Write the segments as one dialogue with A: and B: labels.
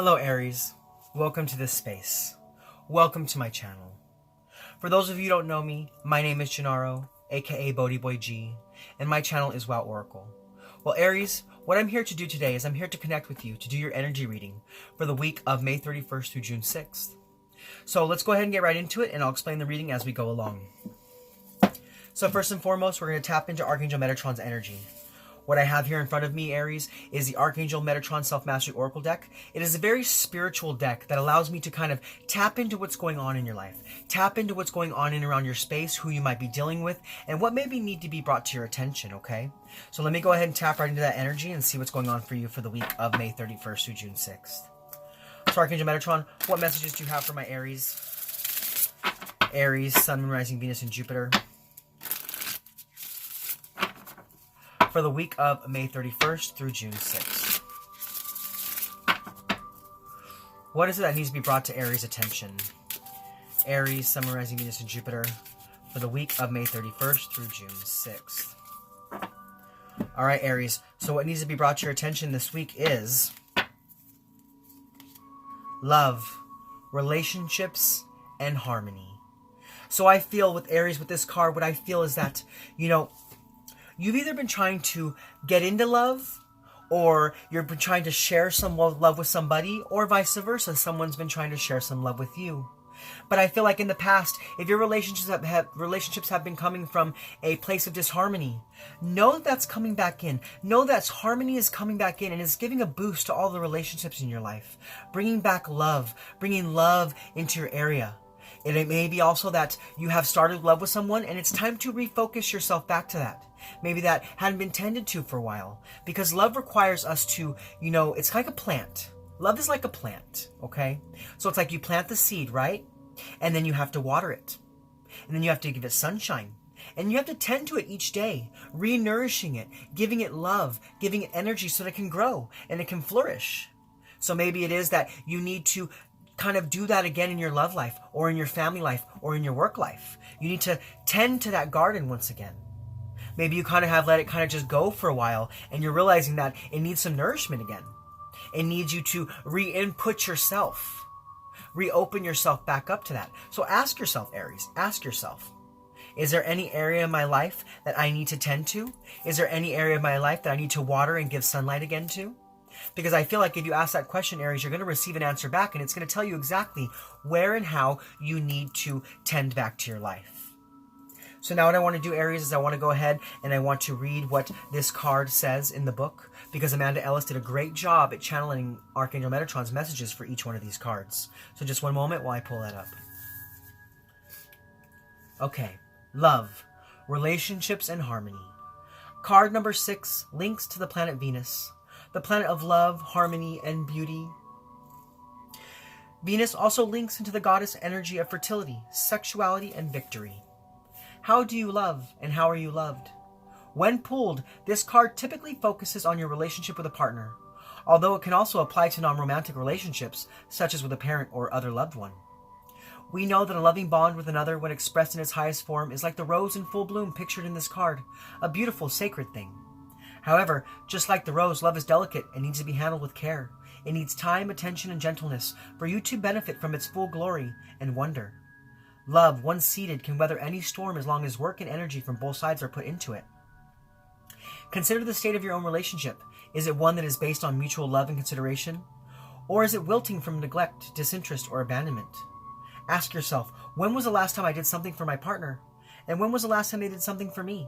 A: Hello Aries, welcome to this space. Welcome to my channel. For those of you who don't know me, my name is Gennaro, aka BhodBoy G, and my channel is WoW Oracle. Well Aries, what I'm here to do today is I'm here to connect with you to do your energy reading for the week of May 31st through June 6th. So let's go ahead and get right into it, and I'll explain the reading as we go along. So first and foremost, we're going to tap into Archangel Metatron's energy. What I have here in front of me, Aries, is the Archangel Metatron Self-Mastery Oracle deck. It is a very spiritual deck that allows me to kind of tap into what's going on in your life. Tap into what's going on in and around your space, who you might be dealing with, and what maybe need to be brought to your attention, okay? So let me go ahead and tap right into that energy and see what's going on for you for the week of May 31st through June 6th. So Archangel Metatron, what messages do you have for my Aries? Aries, Sun, Moon, Rising, Venus, and Jupiter. For the week of May 31st through June 6th. What is it that needs to be brought to Aries' attention? Aries, Sun, Moon, Rising, Venus, and Jupiter for the week of May 31st through June 6th. Alright, Aries, so what needs to be brought to your attention this week is love, relationships, and harmony. So I feel with Aries, with this card, what I feel is that, you've either been trying to get into love, or you've been trying to share some love with somebody, or vice versa, someone's been trying to share some love with you. But I feel like in the past, if your relationships have been coming from a place of disharmony, know that that's coming back in. Know that harmony is coming back in and is giving a boost to all the relationships in your life. Bringing back love, bringing love into your area. And it may be also that you have started love with someone and it's time to refocus yourself back to that. Maybe that hadn't been tended to for a while. Because love requires us to, it's like a plant. Love is like a plant, okay? So it's like you plant the seed, right? And then you have to water it. And then you have to give it sunshine. And you have to tend to it each day, re-nourishing it, giving it love, giving it energy so that it can grow and it can flourish. So maybe it is that you need to kind of do that again in your love life, or in your family life, or in your work life. You need to tend to that garden once again. Maybe you kind of have let it kind of just go for a while, and you're realizing that it needs some nourishment again. It needs you to re-input yourself, reopen yourself back up to that. So ask yourself, Aries, ask yourself, is there any area in my life that I need to tend to? Is there any area of my life that I need to water and give sunlight again to? Because I feel like if you ask that question, Aries, you're going to receive an answer back, and it's going to tell you exactly where and how you need to tend back to your life. So now what I want to do, Aries, is I want to go ahead and I want to read what this card says in the book, because Amanda Ellis did a great job at channeling Archangel Metatron's messages for each one of these cards. So just one moment while I pull that up. Okay, love, relationships, and harmony. Card number 6 links to the planet Venus, the planet of love, harmony, and beauty. Venus also links into the goddess energy of fertility, sexuality, and victory. How do you love, and how are you loved? When pulled, this card typically focuses on your relationship with a partner, although it can also apply to non-romantic relationships, such as with a parent or other loved one. We know that a loving bond with another, when expressed in its highest form, is like the rose in full bloom pictured in this card, a beautiful, sacred thing. However, just like the rose, love is delicate and needs to be handled with care. It needs time, attention, and gentleness for you to benefit from its full glory and wonder. Love, once seated, can weather any storm as long as work and energy from both sides are put into it. Consider the state of your own relationship. Is it one that is based on mutual love and consideration? Or is it wilting from neglect, disinterest, or abandonment? Ask yourself, when was the last time I did something for my partner? And when was the last time they did something for me?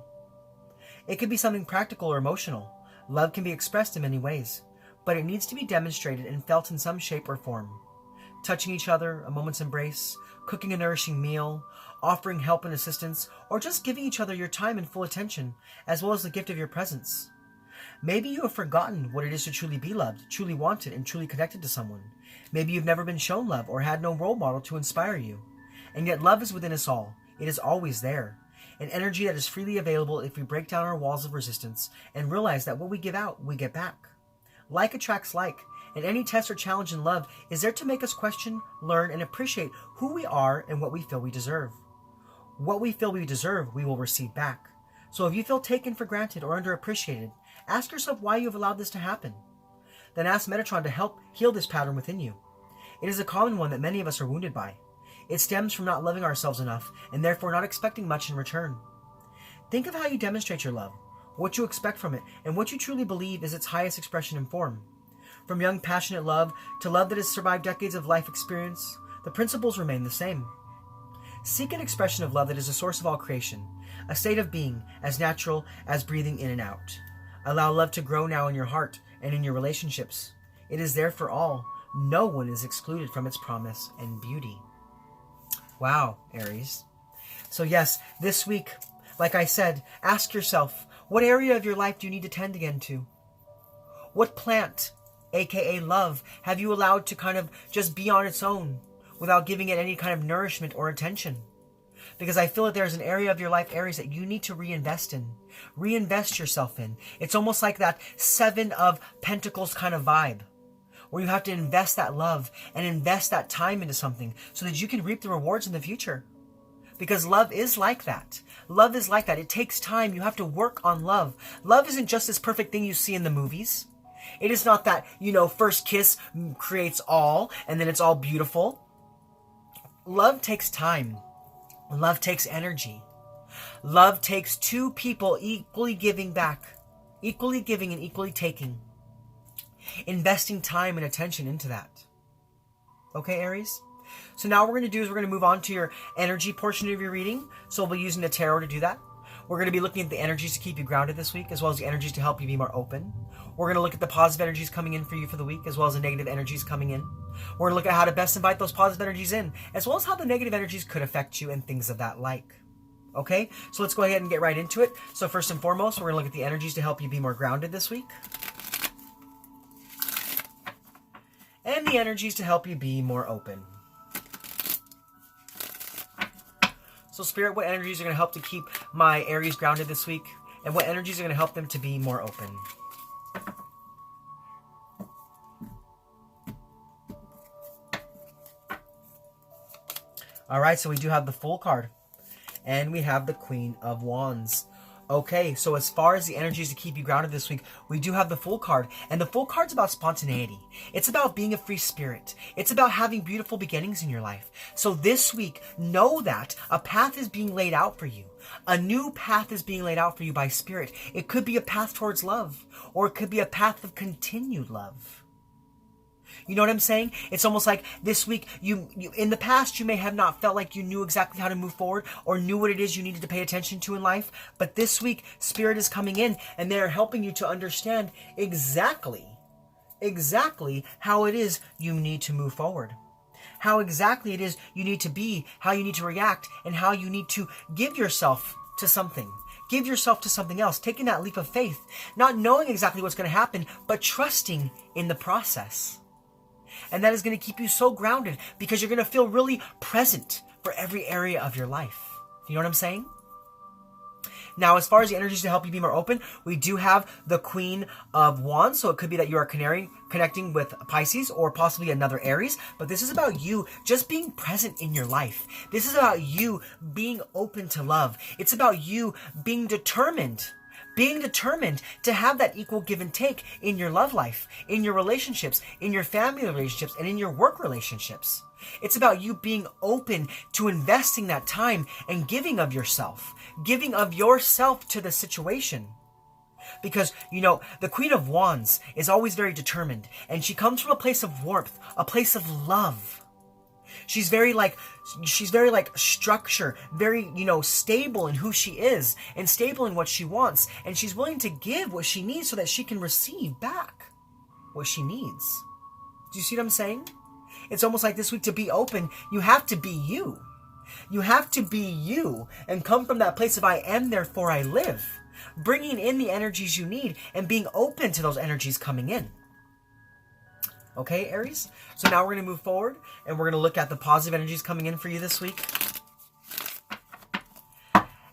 A: It could be something practical or emotional. Love can be expressed in many ways, but it needs to be demonstrated and felt in some shape or form. Touching each other, a moment's embrace, cooking a nourishing meal, offering help and assistance, or just giving each other your time and full attention, as well as the gift of your presence. Maybe you have forgotten what it is to truly be loved, truly wanted, and truly connected to someone. Maybe you've never been shown love or had no role model to inspire you. And yet love is within us all. It is always there. An energy that is freely available if we break down our walls of resistance and realize that what we give out, we get back. Like attracts like, and any test or challenge in love is there to make us question, learn, and appreciate who we are and what we feel we deserve. What we feel we deserve, we will receive back. So if you feel taken for granted or underappreciated, ask yourself why you have allowed this to happen. then ask Metatron to help heal this pattern within you. It is a common one that many of us are wounded by. It stems from not loving ourselves enough, and therefore not expecting much in return. Think of how you demonstrate your love, what you expect from it, and what you truly believe is its highest expression and form. From young, passionate love to love that has survived decades of life experience, the principles remain the same. Seek an expression of love that is the source of all creation, a state of being as natural as breathing in and out. Allow love to grow now in your heart and in your relationships. It is there for all. No one is excluded from its promise and beauty. Wow, Aries. So yes, this week, like I said, ask yourself, what area of your life do you need to tend again to? What plant, aka love, have you allowed to kind of just be on its own without giving it any kind of nourishment or attention? Because I feel that there's an area of your life, Aries, that you need to reinvest in. Reinvest yourself in. It's almost like that Seven of Pentacles kind of vibe, where you have to invest that love and invest that time into something so that you can reap the rewards in the future. Because love is like that. Love is like that. It takes time. You have to work on love. Love isn't just this perfect thing you see in the movies. It is not that, first kiss creates all and then it's all beautiful. Love takes time. Love takes energy. Love takes two people equally giving back, equally giving and equally taking. Investing time and attention into that. Okay, Aries? So now what we're going to do is we're going to move on to your energy portion of your reading. So we'll be using the tarot to do that. We're going to be looking at the energies to keep you grounded this week, as well as the energies to help you be more open. We're going to look at the positive energies coming in for you for the week, as well as the negative energies coming in. We're going to look at how to best invite those positive energies in, as well as how the negative energies could affect you and things of that like. Okay, so let's go ahead and get right into it. So first and foremost, we're going to look at the energies to help you be more grounded this week. And the energies to help you be more open. So Spirit, what energies are going to help to keep my Aries grounded this week? And what energies are going to help them to be more open? Alright, so we do have the Fool card. And we have the Queen of Wands. Okay, so as far as the energies to keep you grounded this week, we do have the Fool card. And the Fool card's about spontaneity. It's about being a free spirit. It's about having beautiful beginnings in your life. So this week, know that a path is being laid out for you. A new path is being laid out for you by Spirit. It could be a path towards love, or it could be a path of continued love. You know what I'm saying? It's almost like this week, you in the past, you may have not felt like you knew exactly how to move forward or knew what it is you needed to pay attention to in life. But this week, Spirit is coming in and they're helping you to understand exactly how it is you need to move forward. How exactly it is you need to be, how you need to react, and how you need to give yourself to something. Give yourself to something else, taking that leap of faith, not knowing exactly what's going to happen, but trusting in the process. And that is going to keep you so grounded because you're going to feel really present for every area of your life. You know what I'm saying? Now, as far as the energies to help you be more open, we do have the Queen of Wands. So it could be that you are connecting with Pisces or possibly another Aries. But this is about you just being present in your life. This is about you being open to love. It's about you being determined to have that equal give and take in your love life, in your relationships, in your family relationships, and in your work relationships. It's about you being open to investing that time and giving of yourself to the situation. Because, the Queen of Wands is always very determined, and she comes from a place of warmth, a place of love. She's very structure, very, stable in who she is and stable in what she wants. And she's willing to give what she needs so that she can receive back what she needs. Do you see what I'm saying? It's almost like this week to be open, you have to be you. You have to be you and come from that place of I am, therefore I live. Bringing in the energies you need and being open to those energies coming in. Okay, Aries? So now we're going to move forward and we're going to look at the positive energies coming in for you this week,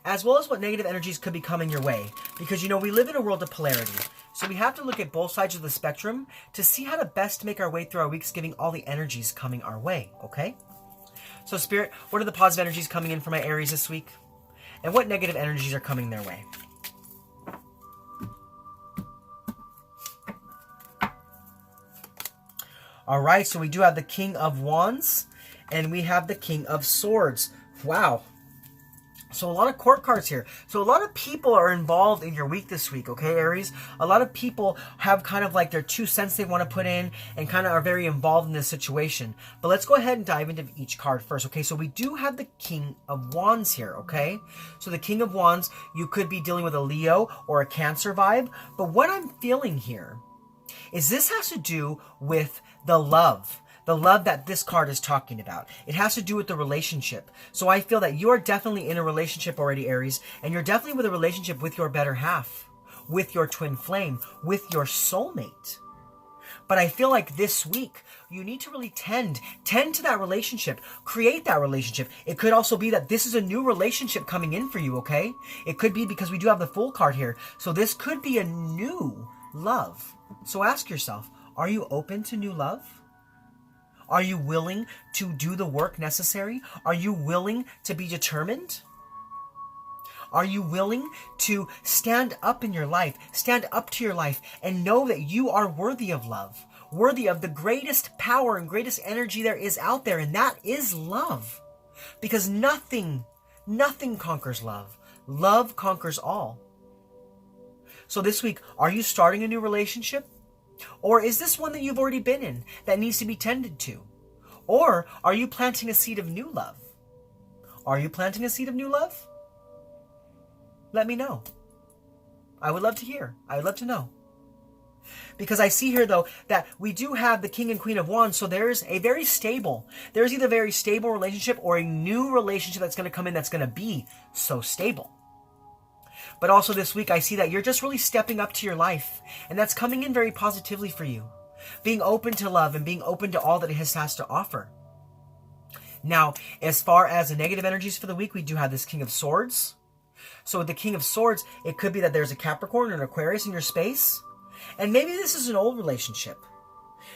A: as well as what negative energies could be coming your way. Because, we live in a world of polarity. So we have to look at both sides of the spectrum to see how to best make our way through our weeks, giving all the energies coming our way, okay? So Spirit, what are the positive energies coming in for my Aries this week? And what negative energies are coming their way? All right, so we do have the King of Wands, and we have the King of Swords. Wow. So a lot of court cards here. So a lot of people are involved in your week this week, okay, Aries? A lot of people have kind of like their 2 cents they want to put in and kind of are very involved in this situation. But let's go ahead and dive into each card first, okay? So we do have the King of Wands here, okay? So the King of Wands, you could be dealing with a Leo or a Cancer vibe. But what I'm feeling here is this has to do with the love that this card is talking about. It has to do with the relationship. So I feel that you are definitely in a relationship already, Aries, and you're definitely with a relationship with your better half, with your twin flame, with your soulmate. But I feel like this week, you need to really tend to that relationship, create that relationship. It could also be that this is a new relationship coming in for you, okay? It could be because we do have the Fool card here. So this could be a new love. So ask yourself, are you open to new love? Are you willing to do the work necessary? Are you willing to be determined? Are you willing to stand up in your life, stand up to your life, and know that you are worthy of love, worthy of the greatest power and greatest energy there is out there, and that is love. Because nothing conquers love. Love conquers all. So this week, are you starting a new relationship? Or is this one that you've already been in that needs to be tended to? Or are you planting a seed of new love? Are you planting a seed of new love? Let me know. I would love to hear. I would love to know. Because I see here, though, that we do have the King and Queen of Wands, so there's either a very stable relationship or a new relationship that's going to come in that's going to be so stable. But also this week, I see that you're just really stepping up to your life. And that's coming in very positively for you. Being open to love and being open to all that it has to offer. Now, as far as the negative energies for the week, we do have this King of Swords. So with the King of Swords, it could be that there's a Capricorn or an Aquarius in your space. And maybe this is an old relationship.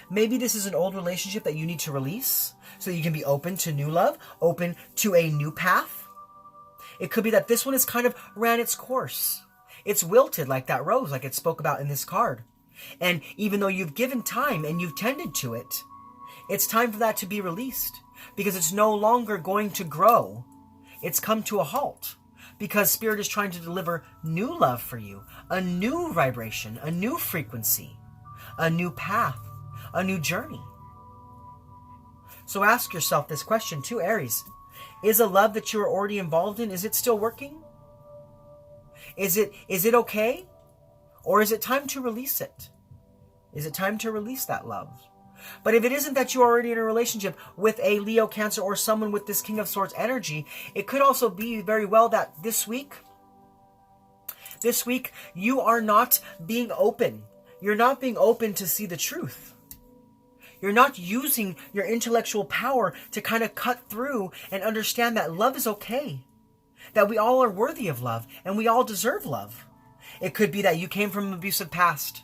A: Maybe this is an old relationship that you need to release so that you can be open to new love, open to a new path. It could be that this one has kind of ran its course. It's wilted like that rose, like it spoke about in this card. And even though you've given time and you've tended to it, it's time for that to be released because it's no longer going to grow. It's come to a halt because Spirit is trying to deliver new love for you, a new vibration, a new frequency, a new path, a new journey. So ask yourself this question too, Aries. Is a love that you are already involved in, is it still working? Is it okay? Or is it time to release it? Is it time to release that love? But if it isn't that you're already in a relationship with a Leo, Cancer, or someone with this King of Swords energy, it could also be very well that this week you are not being open. You're not being open to see the truth. You're not using your intellectual power to kind of cut through and understand that love is okay. That we all are worthy of love and we all deserve love. It could be that you came from an abusive past.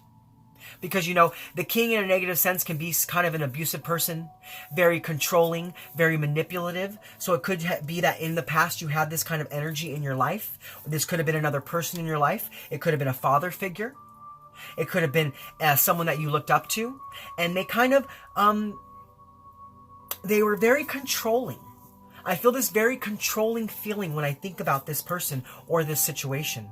A: Because, the king in a negative sense can be kind of an abusive person, very controlling, very manipulative. So it could be that in the past you had this kind of energy in your life. This could have been another person in your life. It could have been a father figure. It could have been someone that you looked up to. And they kind of, they were very controlling. I feel this very controlling feeling when I think about this person or this situation.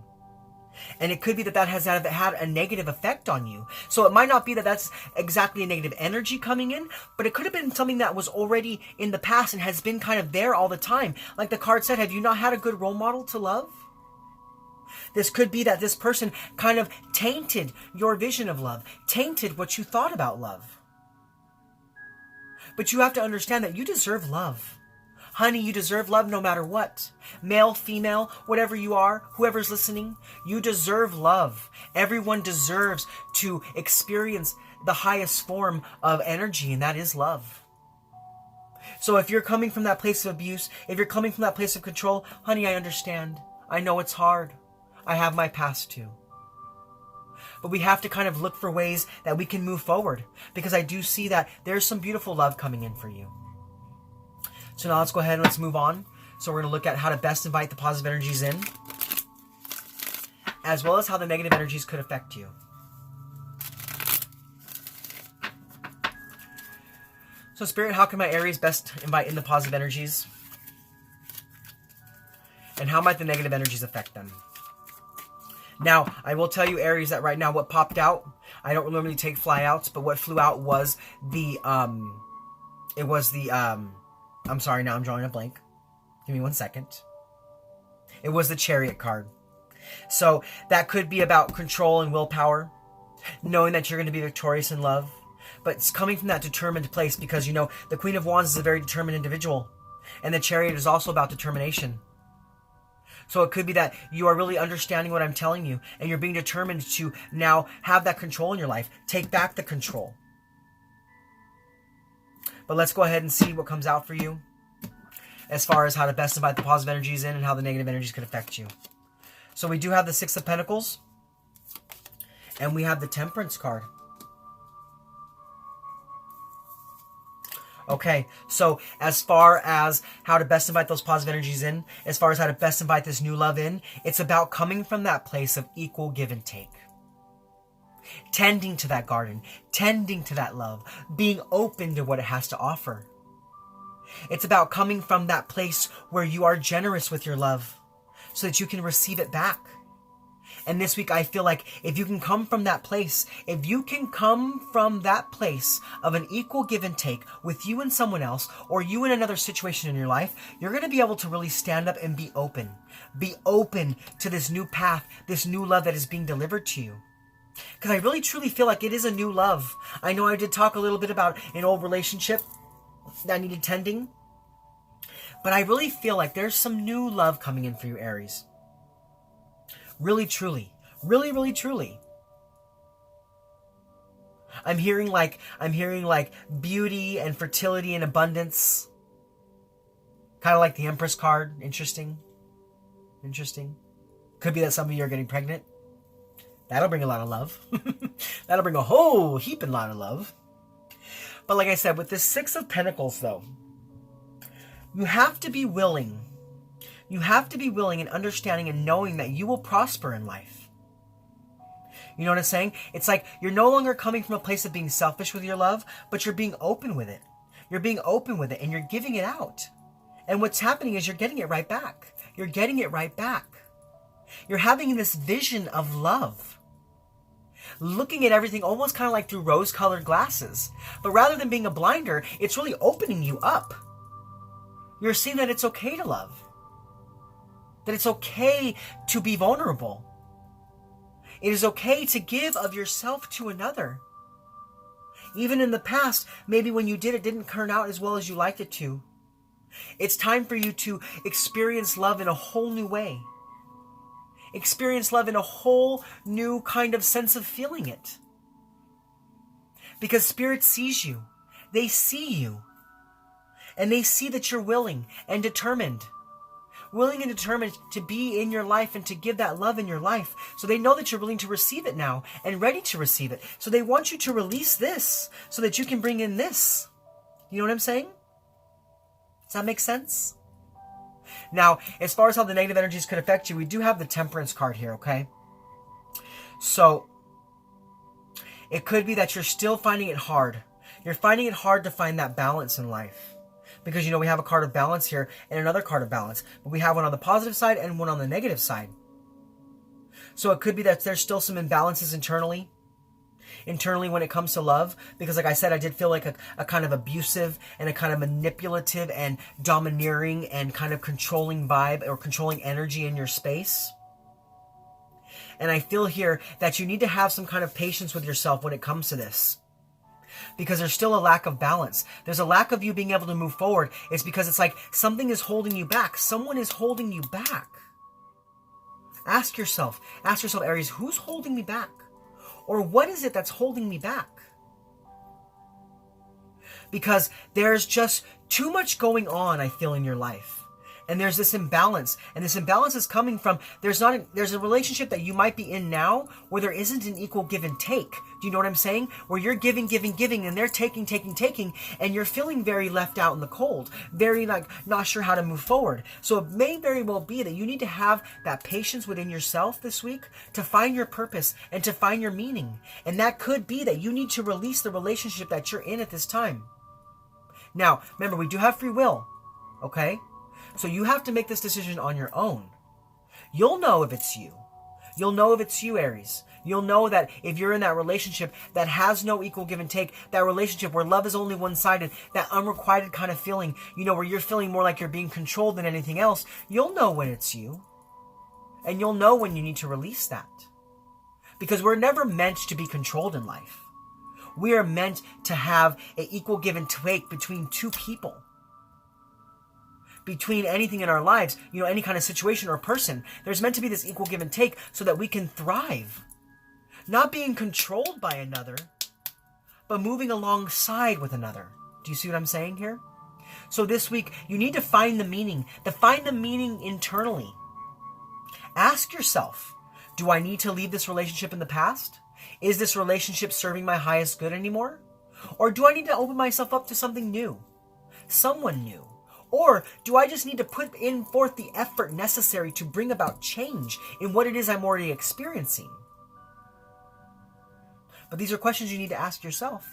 A: And it could be that has had a negative effect on you. So it might not be that that's exactly a negative energy coming in, but it could have been something that was already in the past and has been kind of there all the time. Like the card said, have you not had a good role model to love? This could be that this person kind of tainted your vision of love, tainted what you thought about love. But you have to understand that you deserve love. Honey, you deserve love no matter what. Male, female, whatever you are, whoever's listening, you deserve love. Everyone deserves to experience the highest form of energy, and that is love. So if you're coming from that place of abuse, if you're coming from that place of control, honey, I understand. I know it's hard. I have my past too. But we have to kind of look for ways that we can move forward, because I do see that there's some beautiful love coming in for you. So now let's go ahead and let's move on. So we're going to look at how to best invite the positive energies in, as well as how the negative energies could affect you. So Spirit, how can my Aries best invite in the positive energies? And how might the negative energies affect them? Now, I will tell you, Aries, that right now what popped out, I don't normally take flyouts, but what flew out was the, I'm sorry, now I'm drawing a blank. Give me 1 second. It was the Chariot card. So that could be about control and willpower, knowing that you're going to be victorious in love, but it's coming from that determined place because, you know, the Queen of Wands is a very determined individual, and the Chariot is also about determination. So it could be that you are really understanding what I'm telling you, and you're being determined to now have that control in your life. Take back the control. But let's go ahead and see what comes out for you as far as how to best invite the positive energies in and how the negative energies could affect you. So we do have the Six of Pentacles, and we have the Temperance card. Okay, so as far as how to best invite those positive energies in, as far as how to best invite this new love in, it's about coming from that place of equal give and take. Tending to that garden, tending to that love, being open to what it has to offer. It's about coming from that place where you are generous with your love so that you can receive it back. And this week, I feel like if you can come from that place, if you can come from that place of an equal give and take with you and someone else, or you in another situation in your life, you're going to be able to really stand up and be open. Be open to this new path, this new love that is being delivered to you. Because I really truly feel like it is a new love. I know I did talk a little bit about an old relationship that needed tending, but I really feel like there's some new love coming in for you, Aries. Really, truly. Really, really, truly. I'm hearing like beauty and fertility and abundance. Kind of like the Empress card. Interesting. Interesting. Could be that some of you are getting pregnant. That'll bring a lot of love. That'll bring a whole heaping lot of love. But like I said, with this Six of Pentacles, though, you have to be willing. You have to be willing and understanding and knowing that you will prosper in life. You know what I'm saying? It's like you're no longer coming from a place of being selfish with your love, but you're being open with it. You're being open with it and you're giving it out. And what's happening is you're getting it right back. You're getting it right back. You're having this vision of love. Looking at everything almost kind of like through rose-colored glasses. But rather than being a blinder, it's really opening you up. You're seeing that it's okay to love. That it's okay to be vulnerable. It is okay to give of yourself to another. Even in the past, maybe when you did, it didn't turn out as well as you liked it to. It's time for you to experience love in a whole new way. Experience love in a whole new kind of sense of feeling it. Because Spirit sees you. They see you. And they see that you're willing and determined. Willing and determined to be in your life and to give that love in your life. So they know that you're willing to receive it now and ready to receive it. So they want you to release this so that you can bring in this. You know what I'm saying? Does that make sense? Now, as far as how the negative energies could affect you, we do have the Temperance card here, okay? So it could be that you're still finding it hard. You're finding it hard to find that balance in life. Because, you know, we have a card of balance here and another card of balance. But we have one on the positive side and one on the negative side. So it could be that there's still some imbalances internally. Internally when it comes to love. Because like I said, I did feel like a kind of abusive and a kind of manipulative and domineering and kind of controlling vibe or controlling energy in your space. And I feel here that you need to have some kind of patience with yourself when it comes to this. Because there's still a lack of balance. There's a lack of you being able to move forward. It's because it's like something is holding you back. Someone is holding you back. Ask yourself, Aries, who's holding me back? Or what is it that's holding me back? Because there's just too much going on, I feel, in your life. And there's this imbalance. And this imbalance is coming from, there's a relationship that you might be in now where there isn't an equal give and take. Do you know what I'm saying? Where you're giving, and they're taking, and you're feeling very left out in the cold. Very like not sure how to move forward. So it may very well be that you need to have that patience within yourself this week to find your purpose and to find your meaning. And that could be that you need to release the relationship that you're in at this time. Now, remember, we do have free will, okay? So you have to make this decision on your own. You'll know if it's you. You'll know if it's you, Aries. You'll know that if you're in that relationship that has no equal give and take, that relationship where love is only one-sided, that unrequited kind of feeling, where you're feeling more like you're being controlled than anything else, you'll know when it's you. And you'll know when you need to release that. Because we're never meant to be controlled in life. We are meant to have an equal give and take between two people. Between anything in our lives, any kind of situation or person, there's meant to be this equal give and take so that we can thrive. Not being controlled by another, but moving alongside with another. Do you see what I'm saying here? So this week, you need to find the meaning. Find the meaning internally. Ask yourself, do I need to leave this relationship in the past? Is this relationship serving my highest good anymore? Or do I need to open myself up to something new? Someone new? Or do I just need to put forth the effort necessary to bring about change in what it is I'm already experiencing? But these are questions you need to ask yourself.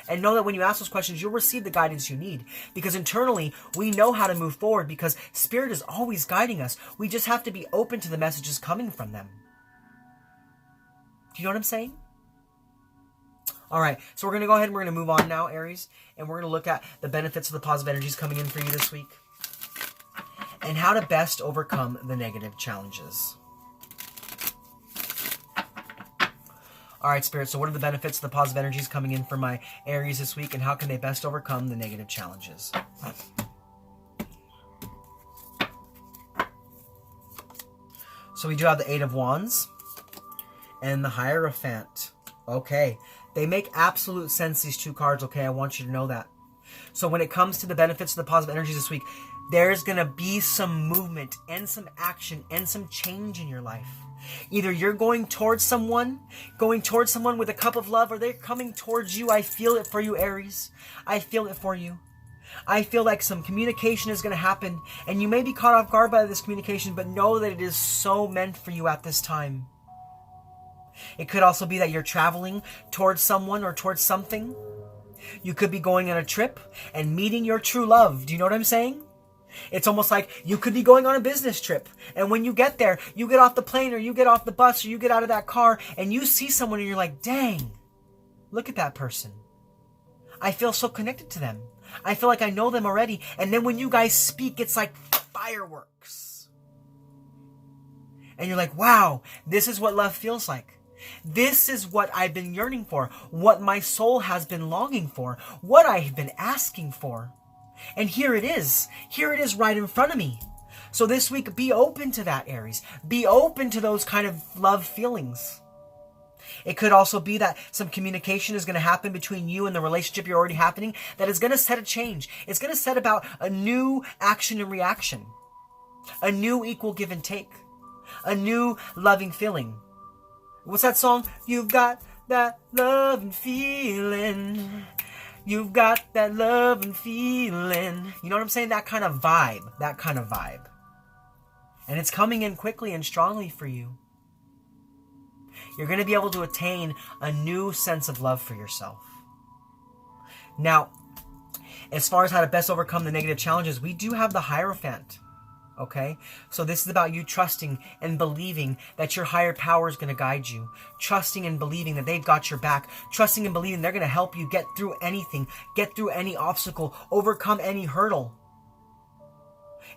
A: And know that when you ask those questions, you'll receive the guidance you need. Because internally, we know how to move forward because Spirit is always guiding us. We just have to be open to the messages coming from them. Do you know what I'm saying? All right, so we're going to go ahead and we're going to move on now, Aries. And we're going to look at the benefits of the positive energies coming in for you this week. And how to best overcome the negative challenges. All right, Spirit, so what are the benefits of the positive energies coming in for my Aries this week, and how can they best overcome the negative challenges? So we do have the Eight of Wands and the Hierophant. Okay, they make absolute sense, these two cards, okay? I want you to know that. So when it comes to the benefits of the positive energies this week, there's going to be some movement and some action and some change in your life. Either you're going towards someone with a cup of love, or they're coming towards you. I feel it for you, Aries. I feel it for you. I feel like some communication is going to happen, and you may be caught off guard by this communication, but know that it is so meant for you at this time. It could also be that you're traveling towards someone or towards something. You could be going on a trip and meeting your true love. Do you know what I'm saying? It's almost like you could be going on a business trip, and when you get there, you get off the plane or you get off the bus or you get out of that car and you see someone and you're like, dang, look at that person. I feel so connected to them. I feel like I know them already. And then when you guys speak, it's like fireworks. And you're like, wow, this is what love feels like. This is what I've been yearning for, what my soul has been longing for, what I've been asking for. And here it is. Here it is right in front of me. So this week, be open to that, Aries. Be open to those kind of love feelings. It could also be that some communication is going to happen between you and the relationship you're already happening that is going to set a change. It's going to set about a new action and reaction. A new equal give and take. A new loving feeling. What's that song? You've got that loving feeling. You've got that love and feeling. You know what I'm saying? That kind of vibe. That kind of vibe. And it's coming in quickly and strongly for you. You're going to be able to attain a new sense of love for yourself. Now, as far as how to best overcome the negative challenges, we do have the Hierophant. Okay? So this is about you trusting and believing that your higher power is going to guide you. Trusting and believing that they've got your back. Trusting and believing they're going to help you get through anything. Get through any obstacle. Overcome any hurdle.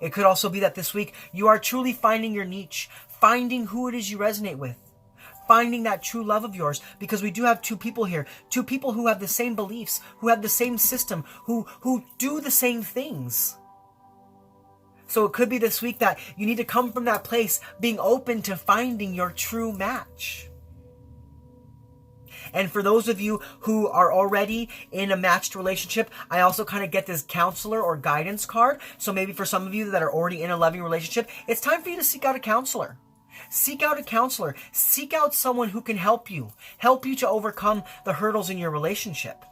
A: It could also be that this week you are truly finding your niche. Finding who it is you resonate with. Finding that true love of yours. Because we do have two people here. Two people who have the same beliefs. Who have the same system. Who do the same things. So it could be this week that you need to come from that place being open to finding your true match. And for those of you who are already in a matched relationship, I also kind of get this counselor or guidance card. So maybe for some of you that are already in a loving relationship, it's time for you to seek out a counselor. Seek out a counselor. Seek out someone who can help you to overcome the hurdles in your relationship.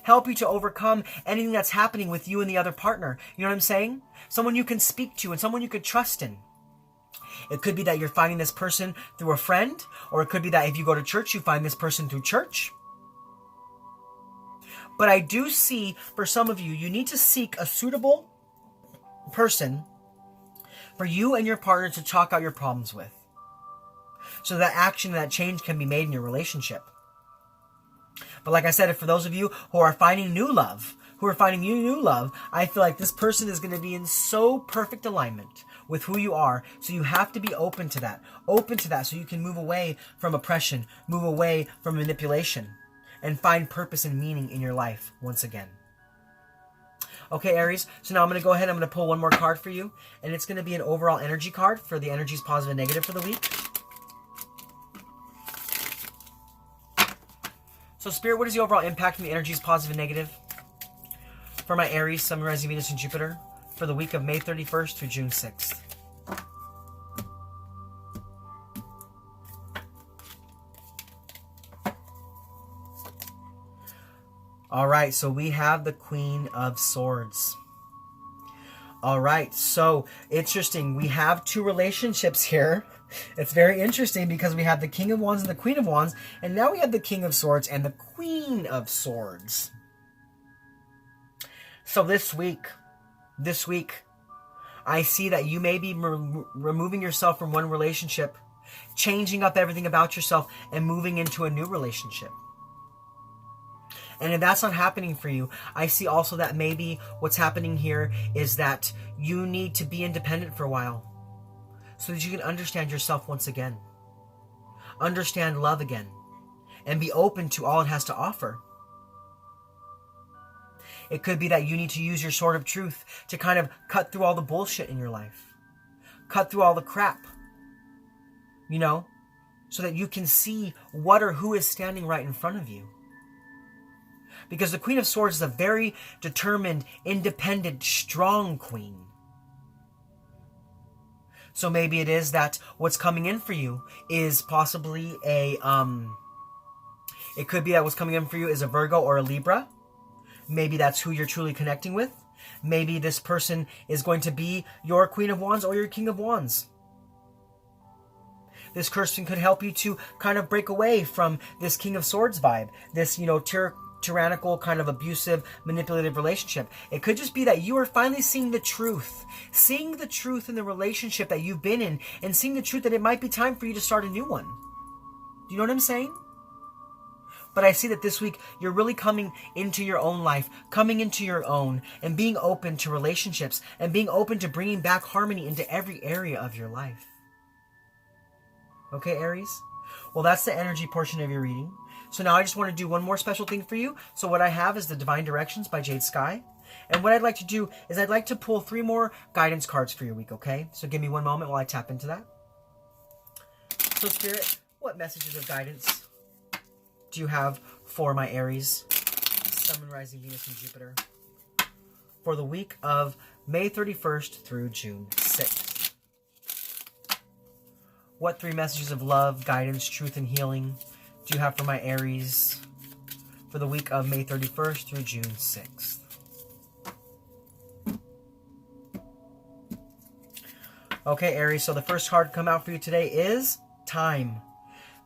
A: Help you to overcome anything that's happening with you and the other partner. You know what I'm saying? Someone you can speak to and someone you could trust in. It could be that you're finding this person through a friend, or it could be that if you go to church, you find this person through church. But I do see, for some of you, you need to seek a suitable person for you and your partner to talk out your problems with. So that action, that change can be made in your relationship. But like I said, for those of you who are finding new love, I feel like this person is going to be in so perfect alignment with who you are. So you have to be open to that. So you can move away from oppression, move away from manipulation, and find purpose and meaning in your life once again. Okay, Aries, so now I'm going to go ahead and I'm going to pull one more card for you. And it's going to be an overall energy card for the energies positive and negative for the week. So Spirit, what is the overall impact from the energies positive and negative for my Aries, Sun, Rising, Venus, and Jupiter for the week of May 31st through June 6th? All right, so we have the Queen of Swords. All right, so interesting. We have two relationships here. It's very interesting because we have the King of Wands and the Queen of Wands, and now we have the King of Swords and the Queen of Swords. So this week, I see that you may be removing yourself from one relationship, changing up everything about yourself, and moving into a new relationship. And if that's not happening for you, I see also that maybe what's happening here is that you need to be independent for a while so that you can understand yourself once again, understand love again, and be open to all it has to offer. It could be that you need to use your sword of truth to kind of cut through all the bullshit in your life, cut through all the crap, so that you can see what or who is standing right in front of you. Because the Queen of Swords is a very determined, independent, strong queen. So maybe it is that what's coming in for you is possibly it could be that what's coming in for you is a Virgo or a Libra. Maybe that's who you're truly connecting with. Maybe this person is going to be your Queen of Wands or your King of Wands. This person could help you to kind of break away from this King of Swords vibe, this, tyrannical, kind of abusive, manipulative relationship. It could just be that you are finally seeing the truth in the relationship that you've been in, and seeing the truth that it might be time for you to start a new one. Do you know what I'm saying? But I see that this week you're really coming into your own life, coming into your own, and being open to relationships, and being open to bringing back harmony into every area of your life. Okay, Aries? Well, that's the energy portion of your reading. So now I just want to do one more special thing for you. So what I have is the Divine Directions by Jade Sky. And what I'd like to do is I'd like to pull 3 more guidance cards for your week, okay? So give me one moment while I tap into that. So Spirit, what messages of guidance do you have for my Aries, Sun, Rising, Venus, and Jupiter for the week of May 31st through June 6th? What 3 messages of love, guidance, truth, and healing do you have for my Aries for the week of May 31st through June 6th? Okay, Aries, so the first card to come out for you today is Time.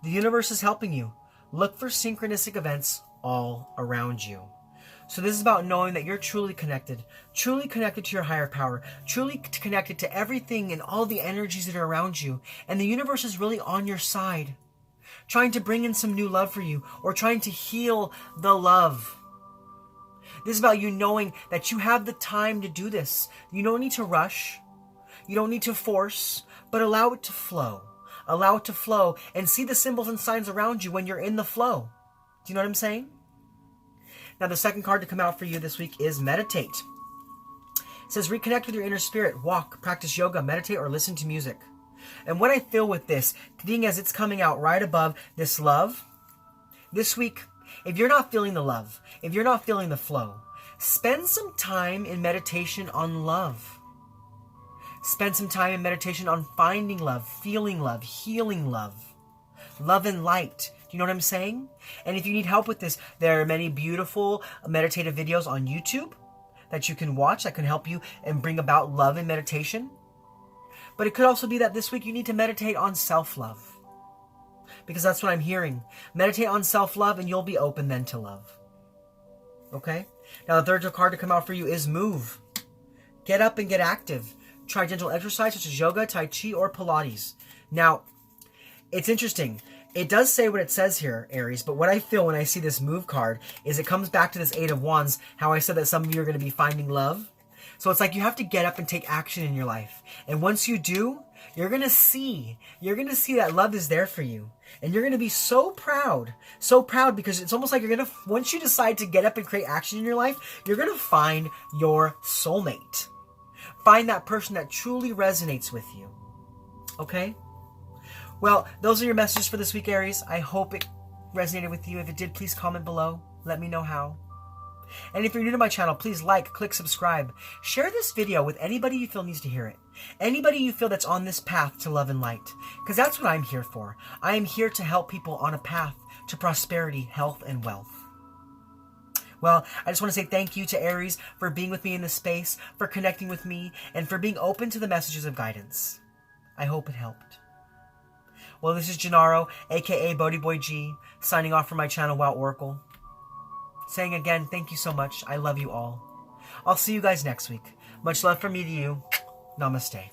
A: The universe is helping you. Look for synchronistic events all around you. So this is about knowing that you're truly connected to your higher power, truly connected to everything and all the energies that are around you. And the universe is really on your side, trying to bring in some new love for you, or trying to heal the love. This is about you knowing that you have the time to do this. You don't need to rush. You don't need to force, but allow it to flow. Allow it to flow and see the symbols and signs around you when you're in the flow. Do you know what I'm saying? Now, the second card to come out for you this week is Meditate. It says, reconnect with your inner spirit, walk, practice yoga, meditate, or listen to music. And what I feel with this, being as it's coming out right above this love, this week, if you're not feeling the love, if you're not feeling the flow, spend some time in meditation on love. Spend some time in meditation on finding love, feeling love, healing love, love and light. Do you know what I'm saying? And if you need help with this, there are many beautiful meditative videos on YouTube that you can watch that can help you and bring about love and meditation. But it could also be that this week you need to meditate on self-love, because that's what I'm hearing. Meditate on self-love and you'll be open then to love. Okay? Now, the third card to come out for you is move. Get up and get active. Try gentle exercise such as yoga, tai chi, or Pilates. Now, it's interesting. It does say what it says here, Aries, but what I feel when I see this move card is it comes back to this Eight of Wands, how I said that some of you are going to be finding love. So it's like you have to get up and take action in your life. And once you do, you're going to see that love is there for you. And you're going to be so proud because it's almost like you're going to, once you decide to get up and create action in your life, you're going to find your soulmate. Find that person that truly resonates with you. Okay? Well, those are your messages for this week, Aries. I hope it resonated with you. If it did, please comment below. Let me know how. And if you're new to my channel, please like, click subscribe. Share this video with anybody you feel needs to hear it. Anybody you feel that's on this path to love and light. Because that's what I'm here for. I am here to help people on a path to prosperity, health, and wealth. Well, I just want to say thank you to Aries for being with me in this space, for connecting with me, and for being open to the messages of guidance. I hope it helped. Well, this is Gennaro, aka BhodBoy G, signing off from my channel, Wow Oracle. Saying again, thank you so much. I love you all. I'll see you guys next week. Much love from me to you. Namaste.